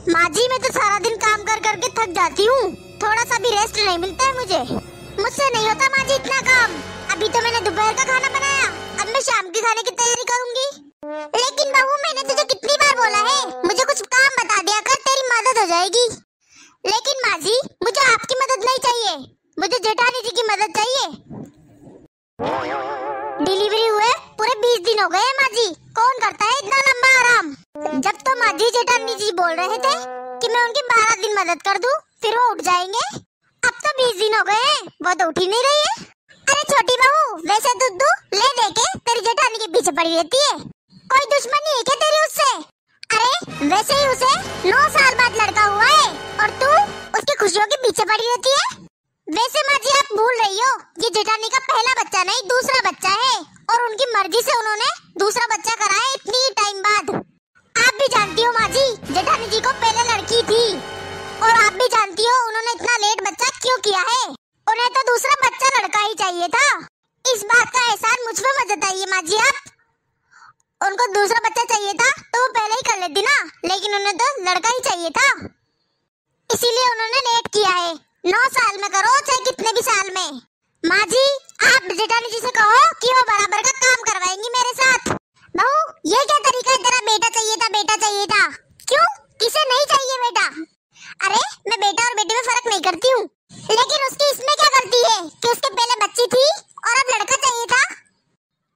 माँ जी मैं तो सारा दिन काम कर करके थक जाती हूँ, थोड़ा सा भी रेस्ट नहीं मिलता है मुझे। मुझसे नहीं होता माँ जी इतना काम। अभी तो मैंने दोपहर का खाना बनाया, अब मैं शाम के खाने की तैयारी करूँगी। लेकिन बहू मैंने तुझे कितनी बार बोला है मुझे कुछ काम बता दिया कर, तेरी मदद हो जाएगी। लेकिन माँ जी मुझे आपकी मदद नहीं चाहिए, मुझे जेठानी जी की मदद चाहिए। डिलीवरी हुए पूरे 20 दिन हो गए माँ जी, कौन करता है इतना लंबा आराम। जब तो माँ जी जेठानी जी बोल रहे थे कि मैं उनकी 12 दिन मदद कर दूं, फिर वो उठ जाएंगे। अब तो 20 दिन हो गए हैं, वो तो उठ ही नहीं रही है। अरे छोटी बहू वैसे दूध ले दे के तेरी जेठानी के पीछे पड़ी रहती है, कोई दुश्मनी है क्या तेरी उससे? अरे वैसे ही उसे 9 साल बाद लड़का हुआ है और तू उसकी खुशियों के पीछे पड़ी रहती है। वैसे माँ जी आप भूल रही हो, ये जेठानी का पहला बच्चा नहीं दूसरा बच्चा है और उनकी मर्जी से उन्होंने दूसरा बच्चा करा है इतनी टाइम बाद। आप भी जानती हो माँ जी जेठानी जी को पहले लड़की थी और आप भी जानती हो उन्होंने इतना लेट बच्चा क्यों किया है। उन्हें तो दूसरा बच्चा लड़का ही चाहिए था। इस बात का एहसान मुझ पे मत जताइए माँ जी आप। उनको दूसरा बच्चा चाहिए था तो वो पहले ही कर लेती ना, लेकिन उन्हें तो लड़का ही चाहिए था, इसीलिए उन्होंने लेट किया है। 9 साल में करो चाहे कितने भी साल में। माँ जी आप जेठानी जी से कहो कि वो बराबर का काम करवाएंगी मेरे साथ। बहू ये क्या तरीका है तेरा, बेटा चाहिए था बेटा चाहिए था, क्यों किसे नहीं चाहिए बेटा? अरे मैं बेटा और बेटी में फर्क नहीं करती हूँ, लेकिन उसकी इसमें क्या गलती है कि उसके पहले बच्ची थी और अब लड़का चाहिए था।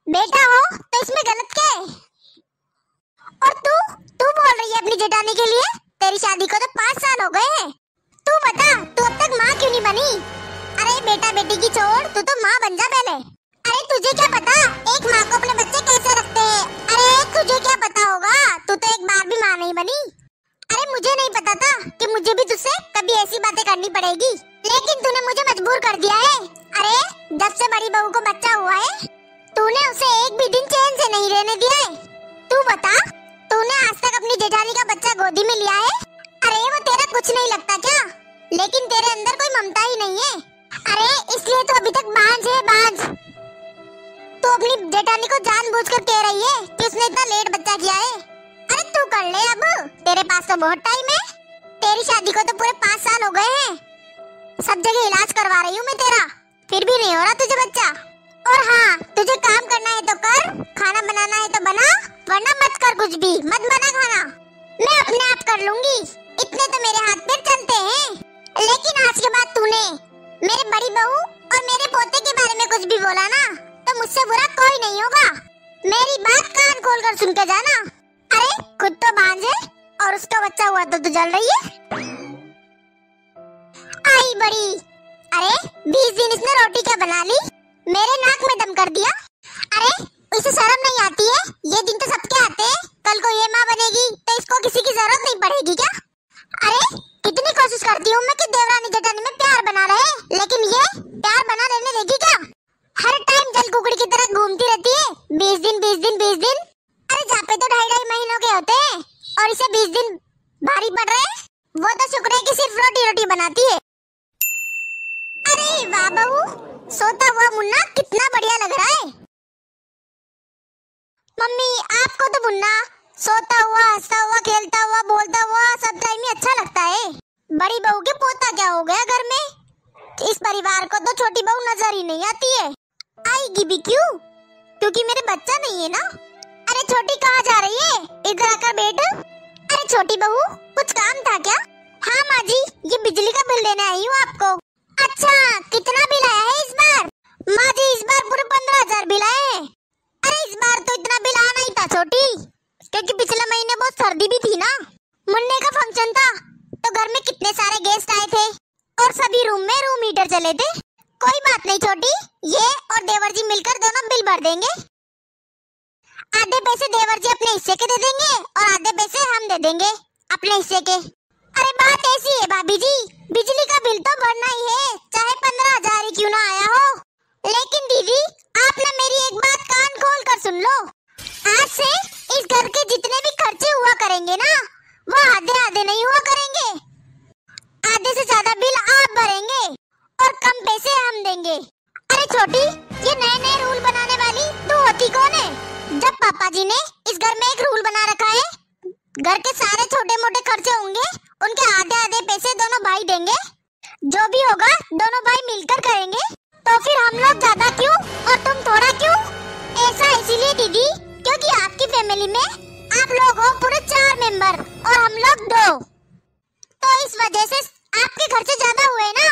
बेटा हो तो इसमें गलत क्या है? और तू बोल रही है अपनी जेठानी के लिए, तेरी शादी को तो 5 साल हो गए हैं। तू बता तू अब तक माँ क्यों नहीं बनी? अरे बेटा बेटी की छोड़, तू तो माँ बन जा पहले। अरे तुझे क्या पता एक माँ को अपने बच्चे कैसे रखते हैं? अरे तुझे क्या पता होगा, तू तो एक बार भी माँ नहीं बनी। अरे मुझे नहीं पता था कि मुझे भी तुझसे कभी ऐसी बातें करनी पड़ेगी, लेकिन तूने मुझे मजबूर कर दिया है। अरे जब से बड़ी बहू को बच्चा हुआ है तूने उसे एक भी दिन चैन से नहीं रहने दिया है। तू बता तूने आज तक अपनी जेठानी का बच्चा गोदी में लिया है? अरे वो तेरा कुछ नहीं लगता क्या? लेकिन तेरे अंदर कोई ममता ही नहीं है। अरे इसलिए तो अभी तक बांझ है बांझ। तू अपनी जेठानी को जानबूझकर कह रही है कि उसने इतना लेट बच्चा किया है। अरे तू कर ले अब, तेरे पास तो बहुत टाइम है। तेरी शादी को तो पूरे 5 साल हो गए हैं, सब जगह इलाज करवा रही हूँ मैं तेरा, फिर भी नहीं हो रहा तुझे बच्चा। और हाँ तुझे काम करना है तो कर, खाना बनाना है तो बना, वरना मत कर कुछ भी, मत बना खाना, मैं अपने आप कर लूंगी, इतने तो मेरे हाथ पैर चलते हैं। लेकिन आज के बाद तूने मेरे बड़ी बहू और मेरे पोते के बारे में कुछ भी बोला ना तो मुझसे बुरा कोई नहीं होगा। मेरी बात कान खोल कर सुन के जाना। अरे खुद तो बांझ है और उसका बच्चा हुआ तो तू जल रही है। आई बड़ी, अरे 20 दिन इसने रोटी क्या बना ली, मेरे नाक में दम कर दिया। अरे इसे शर्म नहीं आती है? ये दिन तो सबके आते हैं, कल को ये माँ बनेगी तो इसको किसी की जरूरत नहीं पड़ेगी क्या? अरे कितनी कोशिश करती हूँ मैं कि देवरानी जेठानी में प्यार बना रहे, लेकिन ये प्यार बना रहने देगी क्या? हर टाइम जल कुकड़ी की तरह घूमती रहती है। 20 दिन 20 दिन 20 दिन, अरे जापे तो 2.5 महीनों के होते हैं और इसे 20 दिन भारी पड़ रहे हैं। वो तो शुक्र है कि सिर्फ रोटी रोटी बनाती है। अरे वाह बहू, सोता हुआ मुन्ना कितना बढ़िया लग रहा है। मम्मी आपको तो मुन्ना सोता हुआ हंसता हुआ खेलता हुआ बोलता हुआ सब टाइम ही अच्छा लगता है। बड़ी बहू के पोता क्या हो गया घर में? इस परिवार को तो छोटी बहू नजर ही नहीं आती है। आएगी भी क्यों? क्योंकि मेरे बच्चा नहीं है ना। अरे छोटी कहाँ जा रही है, इधर आकर बैठ। अरे छोटी बहू कुछ काम था क्या? हाँ माँ जी ये बिजली का बिल देने आई हूँ आपको। अच्छा कितना बिल आया है इस बार? माँ जी इस बार पूरे 15,000 बिल आए हैं। अरे इस बार तो इतना बिल आना ही था छोटी, क्योंकि पिछले महीने बहुत सर्दी भी थी ना, मुन्ने का फंक्शन था तो घर में कितने सारे गेस्ट आए थे और सभी रूम में रूम हीटर चले थे। कोई बात नहीं छोटी, ये और देवर जी मिलकर दोनों बिल भर देंगे। आधे पैसे देवर जी अपने हिस्से के दे देंगे और आधे पैसे हम दे देंगे अपने हिस्से के। अरे बात ऐसी है भाभी जी, बिजली का बिल तो भरना ही है चाहे 15,000 ही क्यों ना आया हो। लेकिन दीदी आप ना मेरी एक बात कान खोल कर सुन लो, आज से इस घर के जितने भी खर्चे हुआ करेंगे ना वो आधे आधे नहीं हुआ करेंगे, आधे से ज्यादा बिल आप भरेंगे और कम पैसे हम देंगे। अरे छोटी ये नए नए रूल बनाने वाली तू होती कौन है? जब पापा जी ने इस घर में एक रूल बना रखा है घर के सारे छोटे मोटे खर्चे होंगे उनके आधे आधे पैसे दोनों भाई देंगे। जो भी होगा दोनों भाई मिलकर करेंगे। तो फिर हम लोग ज्यादा क्यों और तुम थोड़ा क्यों? ऐसा इसीलिए दीदी क्योंकि आपकी फैमिली में आप लोग हो पूरे 4 मेंबर और हम लोग 2, तो इस वजह से आपके खर्चे ज्यादा हुए ना।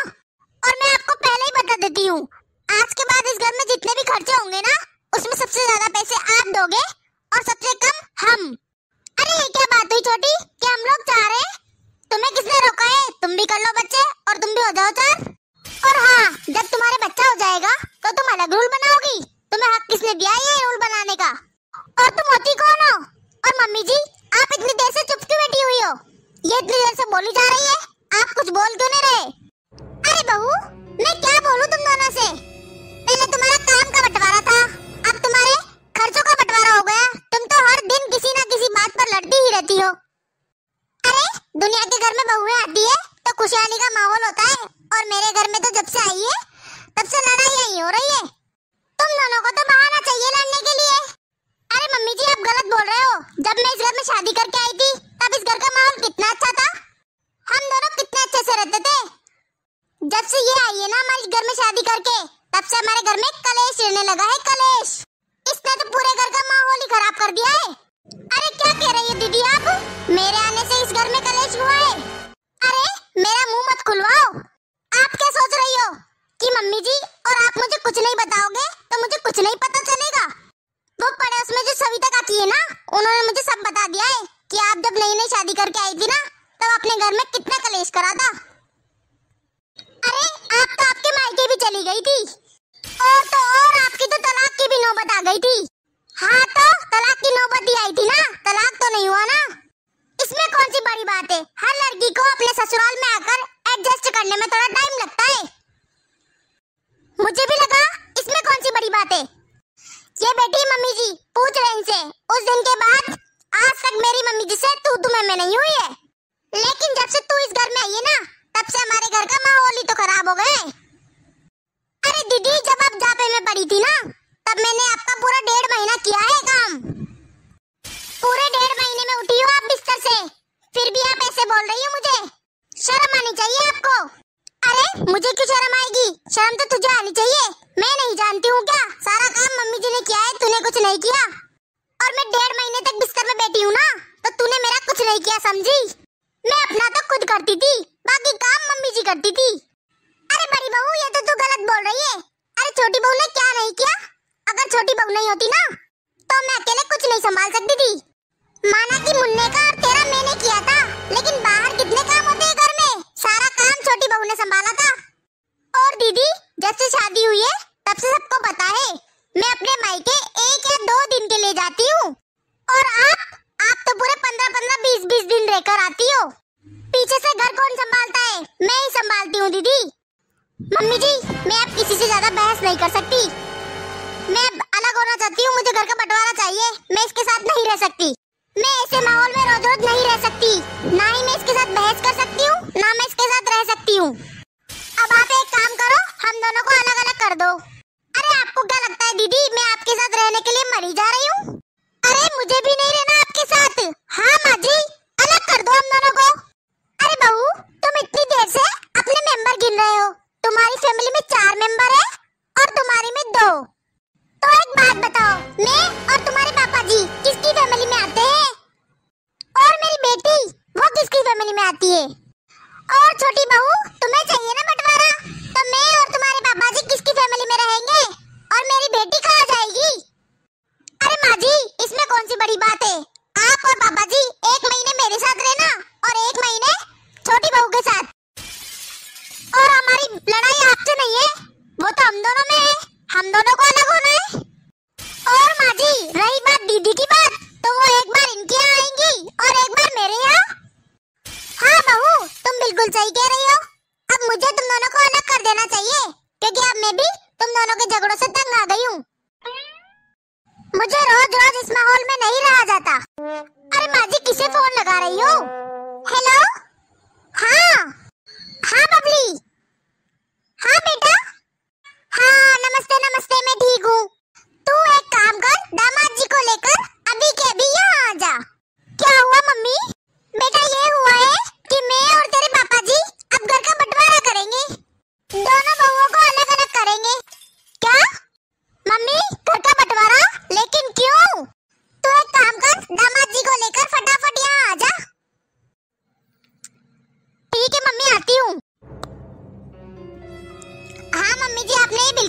और मैं आपको पहले ही बता देती हूँ, आज के बाद इस घर में जितने भी खर्चे होंगे ना उसमें सबसे ज्यादा पैसे आप दोगे और सबसे कम हम। अरे ये क्या बात हुई छोटी कि हम लोग 4 हैं? तुम्हें किसने रोका है? तुम भी कर लो बच्चे और तुम भी हो जाओ 4। और हाँ, जब तुम्हारे बच्चा हो जाएगा तो तुम अलग रूल बनाओगी। तुम्हें हक किसने दिया है ये रूल बनाने का? और तुम होती कौन हो? और मम्मी जी आप इतनी देर से चुप क्यों बैठी हुई हो? ये इतनी देर से बोली जा रही है, आप कुछ बोल क्यों नहीं रहे? अरे बहू मैं क्या बोलूं तुम दोनों से? पहले तुम्हारा काम का बंटवारा था, अब तुम्हारे खर्चों का बंटवारा हो गया। तुम तो हर दिन किसी न किसी बात पर लड़ती ही रहती हो। अरे दुनिया के घर में बहुएं आती है तो खुशहाली का माहौल होता है, और मेरे घर में तो जब से आई है तब से लड़ाई ही हो रही है। तुम दोनों को तो बहाना चाहिए लड़ने के लिए। अरे मम्मी जी आप गलत बोल रहे हो। जब मैं इस घर में शादी करके आई थी तब इस घर का माहौल कितना अच्छा था, हम दोनों कितने अच्छे से रहते थे। जब से ये आई है ना हमारे घर में शादी करके तब से हमारे घर में कलेश रहने लगा है, कलेश। इसने तो पूरे घर का माहौल ही खराब कर दिया है। अरे क्या कह रही है दीदी आप? मेरे आने से इस घर में कलेश हुआ है? अरे मेरा मुंह मत खुलवाओ। आप क्या सोच रही हो कि मम्मी जी और आप मुझे कुछ नहीं बताओगे तो मुझे कुछ नहीं पता चलेगा? वो पड़ोस में जो सविता काकी है ना, उन्होंने मुझे सब बता दिया है कि आप जब नई नई शादी करके आई थी ना तब अपने घर में कितना कलेश करा था। अरे आप तो आपके मायके भी चली गई थी, और आपकी तो तलाक की भी नौबत आ गई थी। हाँ तो तलाक की नौबत ही आई थी ना, तलाक तो नहीं हुआ ना। इसमें कौन सी बड़ी बात है? हर लड़की को अपने ससुराल में आकर एडजस्ट करने में थोड़ा टाइम लगता है। मुझे भी लगा इसमें कौन सी बड़ी बात है। ये बेटी मम्मी जी पूछ रहे इनसे, उस दिन के बाद आज तक मेरी मम्मी जी से तू तुम्हें में नहीं हुई है, लेकिन जब से तू इस घर में आई है ना तब से हमारे घर का माहौल ही तो खराब हो गया है। अरे दीदी जब आप जापे में पड़ी थी ना तब मैंने आपका पूरा 1.5 महीना किया है काम। पूरे 1.5 महीने में उठी हो आप बिस्तर से, फिर भी आप ऐसे बोल रही हो मुझे? शर्म आनी चाहिए आपको। अरे मुझे क्यों शर्म आएगी? शर्म तो तुझे आनी चाहिए। मैं नहीं जानती हूँ क्या सारा काम मम्मी जी ने किया है, तूने कुछ नहीं किया। और मैं 1.5 महीने तक बिस्तर में बैठी हूँ ना तो तूने मेरा कुछ नहीं किया, समझी? मैं अपना तो खुद करती थी, बाकी काम मम्मी जी करती थी। अरे बड़ी बहू ये तो तू गलत बोल रही है। अरे छोटी बहू ने क्या नहीं किया? अगर छोटी बहू नहीं होती ना तो मैं अकेले कुछ नहीं संभाल सकती थी। माना कि मुन्ने का और तेरा मैंने किया था, लेकिन बाहर कितने काम होते हैं घर में, सारा काम छोटी बहू ने संभाला था। और दीदी जब से शादी हुई है तब से सबको पता है मैं अपने मायके 1 या 2 दिन के लिए जाती हूँ, और आप तो पूरे 15-15, 20-20 दिन रहकर आती हो। पीछे से घर कौन संभालता है? मैं ही संभालती हूँ दीदी। मम्मी जी मैं अब किसी से ज्यादा बहस नहीं कर सकती। मैं अलग होना चाहती हूँ, मुझे घर का बंटवारा चाहिए। मैं इसके साथ नहीं रह सकती। मैं ऐसे माहौल में रोज रोज नहीं रह सकती। ना ही मैं इसके साथ बहस कर सकती हूँ, ना मैं इसके साथ रह सकती हूँ। अब आप एक काम करो, हम दोनों को अलग अलग कर दो। अरे आपको क्या लगता है दीदी मैं आपके साथ रहने के लिए मरी जा रही हूँ? अरे मुझे भी नहीं रहना आपके साथ। हाँ माँ जी अलग कर दो हम दोनों को। अरे बहू तुम इतनी देर से अपने मेंबर गिन रहे हो। तुम्हारी फैमिली में 4 मेंबर है और तुम्हारी में 2। तो एक बात बताओ, मैं और तुम्हारे पापा जी किसकी फैमिली में आते हैं? और मेरी बेटी वो किसकी फैमिली में आती है? और छोटी बहू तुम्हें चाहिए ना बंटवारा, तो मैं और तुम्हारे पापा जी किसकी फैमिली में रहेंगे और मेरी बेटी कहाँ जाएगी? अरे माँ जी इसमें कौन सी बड़ी बात है? आप और पापा जी 1 महीने मेरे साथ रहना और 1 महीने छोटी बहू के साथ। और हमारी लड़ाई आपसे नहीं है, वो तो हम दोनों में है, हम दोनों को अलग होना है। और माँ जी रही बात दीदी की बात, तो वो एक बार इनके यहाँ आएंगी और एक बार मेरे यहाँ। हाँ बहू तुम बिल्कुल सही कह रही हो। अब मुझे तुम दोनों को अलग कर देना चाहिए, क्योंकि अब मैं भी तुम दोनों के झगड़ों से तंग आ गई हूँ। मुझे रोज रोज इस माहौल में नहीं रहा जाता। अरे माँ जी किसे फोन लगा रही हो? हेलो हाँ हाँ बबली। हाँ बेटा हाँ नमस्ते नमस्ते मैं ठीक हूँ। तू एक काम कर, दामाद जी को लेकर अभी के अभी यहाँ आ जा। क्या हुआ मम्मी?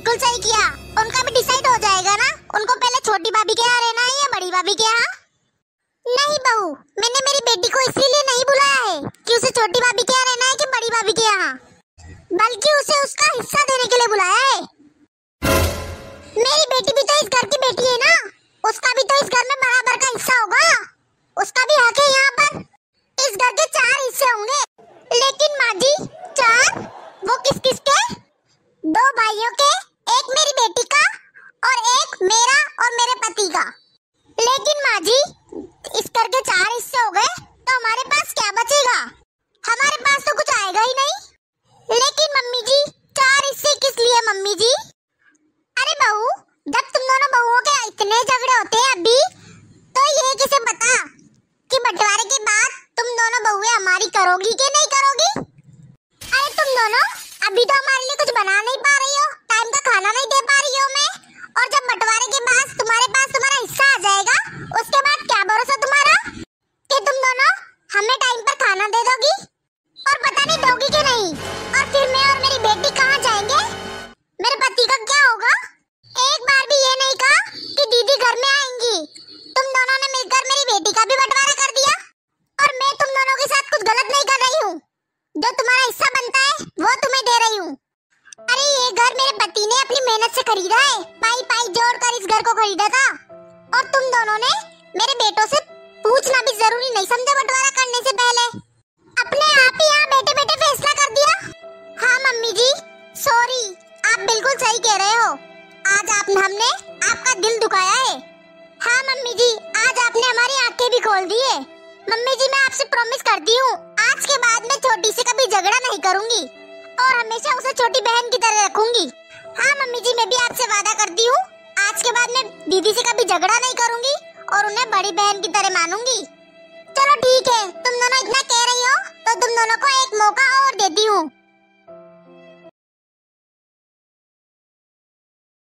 बिल्कुल सही किया। उनका भी डिसाइड हो जाएगा ना, उनको पहले छोटी भाभी के यहाँ रहना है या बड़ी भाभी के यहाँ। नहीं बहू, मैंने मेरी बेटी को इसीलिए नहीं बुलाया है कि उसे छोटी भाभी के यहाँ रहना है कि बड़ी भाभी के यहाँ, बल्कि उसे उसका हिस्सा देने के लिए बुलाया है। मेरी बेटी भी तो इस घर की बेटी है ना, उसका भी तो इस घर में बराबर का हिस्सा होगा, उसका भी हक है यहाँ पर। इस घर के 4 हिस्से होंगे, लेकिन माँ जी 4? वो किस किस के? 2 भाइयों के, एक मेरी बेटी का और एक मेरा और मेरे पति का। लेकिन माँ जी इस घर के 4 हिस्से हो गए तो हमारे पास क्या बचेगा? हमारे पास तो कुछ आएगा ही नहीं। लेकिन मम्मी जी 4 हिस्से किस लिए मम्मी जी? अरे बहू, जब तुम दोनों बहुओं के इतने झगड़े होते हैं अभी, तो ये किसे पता कि बंटवारे के बाद तुम दोनों बहुएं हमारी करोगी कि नहीं करोगी? अरे तुम दोनों अभी तो हमारे लिए कुछ बना नहीं पा रही हो, टाइम का खाना नहीं दे पा रही हो मैं, और जब बंटवारे के बाद तुम्हारे पास तुम्हारा हिस्सा आ जाएगा, उसके बाद क्या भरोसा तुम्हारा कि तुम दोनों हमें टाइम पर खाना दे दोगी, और पता नहीं दोगी कि नहीं। और फिर मैं और मेरी बेटी कहाँ जाएंगे? मेरे पति का क्या होगा? एक बार भी ये नहीं कहा कि दीदी घर में आएंगी। तुम दोनों ने मिलकर मेरी बेटी का भी बंटवारा कर दिया, और मैं तुम दोनों के साथ कुछ गलत नहीं कर रही हूँ, जो तुम्हारा हिस्सा बनता है वो तुम्हें दे रही हूँ। अरे ये घर मेरे पति ने अपनी मेहनत से खरीदा है, पाई पाई जोड़कर इस घर को खरीदा था, और तुम दोनों ने मेरे बेटों से पूछना भी जरूरी नहीं समझा बंटवारा करने से पहले, अपने आप ही यहाँ बैठे बैठे फैसला कर दिया। हाँ मम्मी जी सॉरी, आप बिल्कुल सही कह रहे हो, आज हमने आपका दिल दुखाया है। हाँ मम्मी जी, आज आपने हमारी आंखें भी खोल दी है। मम्मी जी मैं आपसे प्रॉमिस करती हूँ, आज के बाद मैं छोटी से कभी झगड़ा नहीं करूँगी और हमेशा उसे छोटी बहन की तरह रखूंगी। हाँ मम्मी जी, मैं भी आपसे वादा करती हूँ, आज के बाद मैं दीदी से कभी झगड़ा नहीं करूँगी और उन्हें बड़ी बहन की तरह मानूंगी। चलो ठीक है, तुम दोनों इतना कह रही हो तो तुम दोनों को एक मौका और देती हूँ।